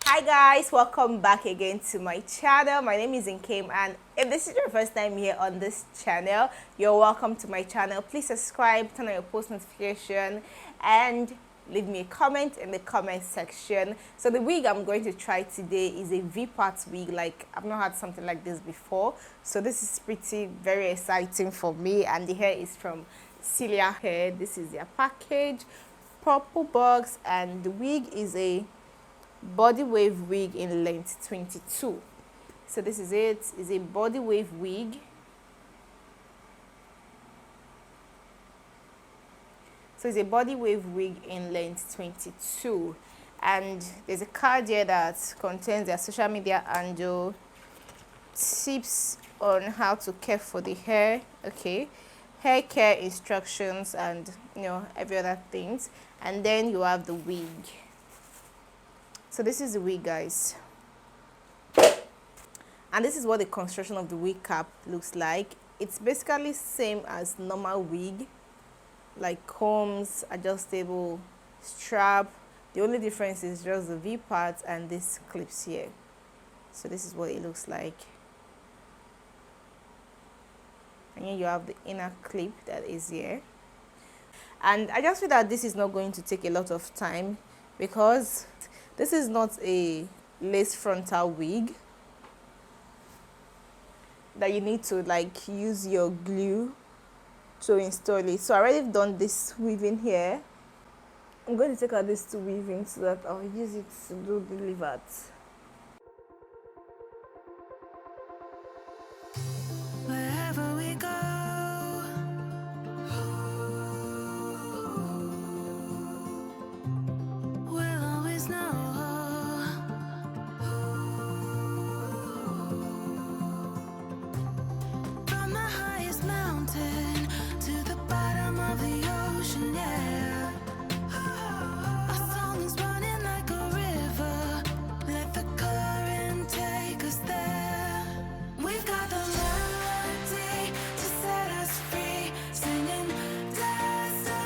Hi guys, welcome back again to my channel. My name is Nkem, and if this is your first time here on this channel, you're welcome to my channel. Please subscribe, turn on your post notification, and leave me a comment in the comment section. So the wig I'm going to try today is a V-part wig. Like, I've not had something like this before, so this is very exciting for me. And the hair is from CelieHair. This is their package, purple box, and the wig is a body wave wig in length 22. So this is it. Is a body wave wig. So it's a body wave wig in length 22, and there's a card here that contains their social media handle, tips on how to care for the hair, okay, hair care instructions, and every other things. And then you have the wig. So this is the wig, guys, and this is what the construction of the wig cap looks like. It's basically same as normal wig, like combs, adjustable strap. The only difference is just the V part and these clips here. So this is what it looks like, and here you have the inner clip that is here. And I just feel that this is not going to take a lot of time because this is not a lace frontal wig that you need to like use your glue to install it. So I already done this weaving here. I'm going to take out these two weavings so that I'll use it to do the levat. Wherever we go, we'll always know. From the highest mountain to the bottom of the ocean, yeah. Our song is running like a river. Let the current take us there. We've got the melody to set us free, singing destiny.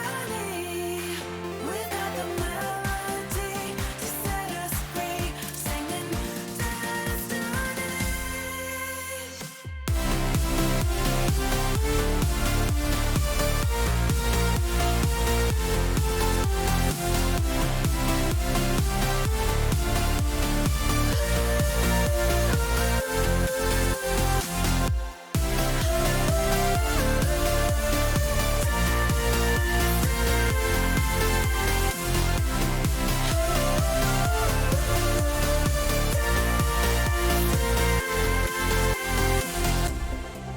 We've got the melody to set us free, singing destiny.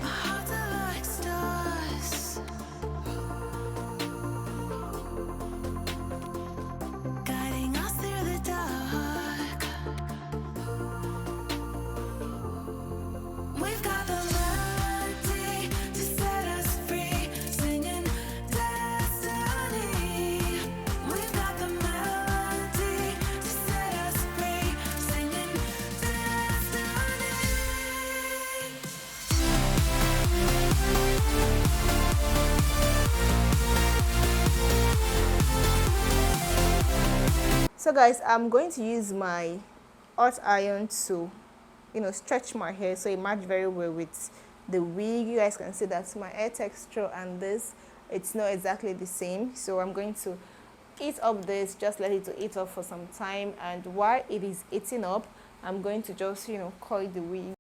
Our hearts are like stars, guiding us through the dark. We've got the melody to set us free, singing destiny. We've got the melody to set us free, singing destiny. So guys, I'm going to use my hot iron to stretch my hair so it matches very well with the wig. You guys can see that my hair texture and this, it's not exactly the same. So I'm going to heat up this, just let it to heat up for some time, and while it is heating up, I'm going to just coil the wig.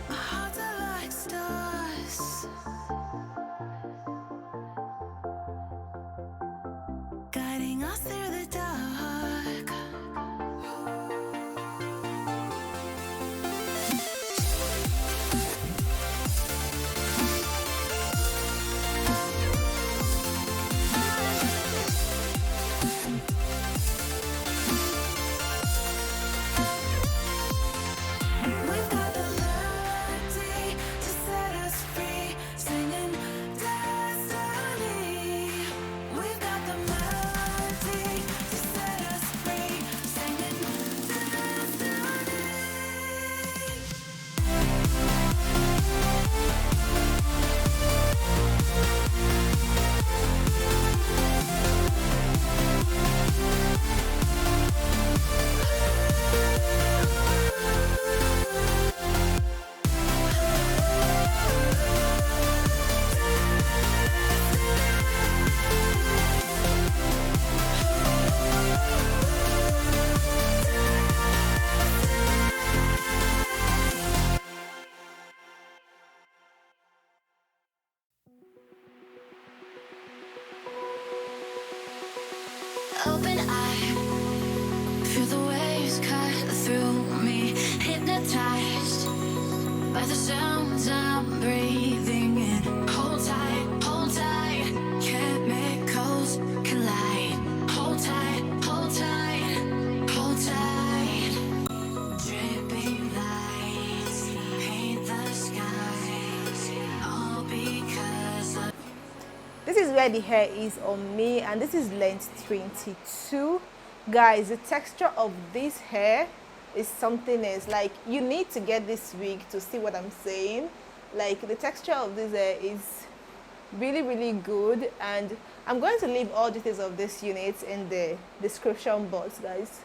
Our hearts are like stars, guiding us through the dark. We've got the melody to set us free, singing destiny. open eye, feel the waves cut through me, hypnotized by the sounds I'm breathing in. Hold tight, chemicals collide. Hold tight, hold tight, hold tight. Dripping lights paint the skies, all because of This is where the hair is on me, and this is length 22. Guys, the texture of this hair is something else. Like, you need to get this wig to see what I'm saying. Like, the texture of this hair is really good, and I'm going to leave all details of this unit in the description box, guys.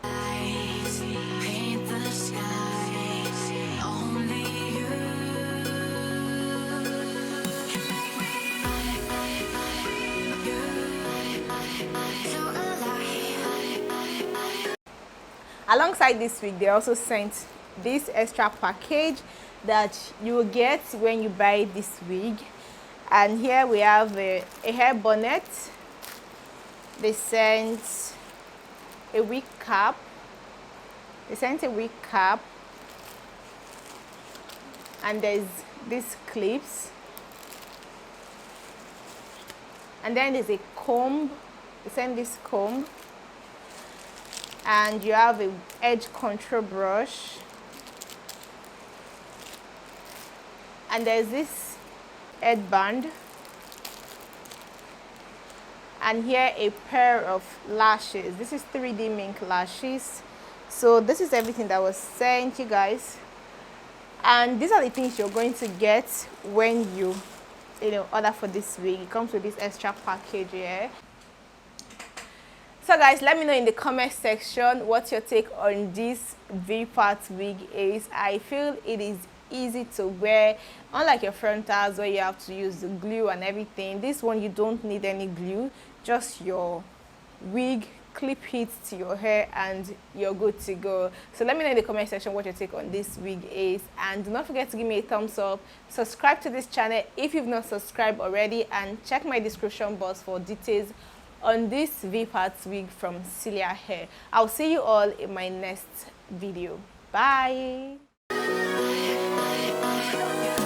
lights paint the skies, only you can make me so alive. Alongside this wig, they also sent this extra package that you will get when you buy this wig. And here we have a hair bonnet. They sent a wig cap. And there's these clips. And then there's a comb. They sent this comb. And you have a edge control brush. And there's this headband. And here a pair of lashes. This is 3D mink lashes. So this is everything that was sent, you guys. And these are the things you're going to get when you order for this wig. It comes with this extra package here. So guys, let me know in the comment section what your take on this V-part wig is. I feel it is easy to wear, unlike your frontals where you have to use the glue and everything. This one you don't need any glue, just your wig, clip it to your hair, and you're good to go. So let me know in the comment section what your take on this wig is, and do not forget to give me a thumbs up, subscribe to this channel if you've not subscribed already, and check my description box for details on this V-part wig from CelieHair. I'll see you all in my next video. Bye. Yeah.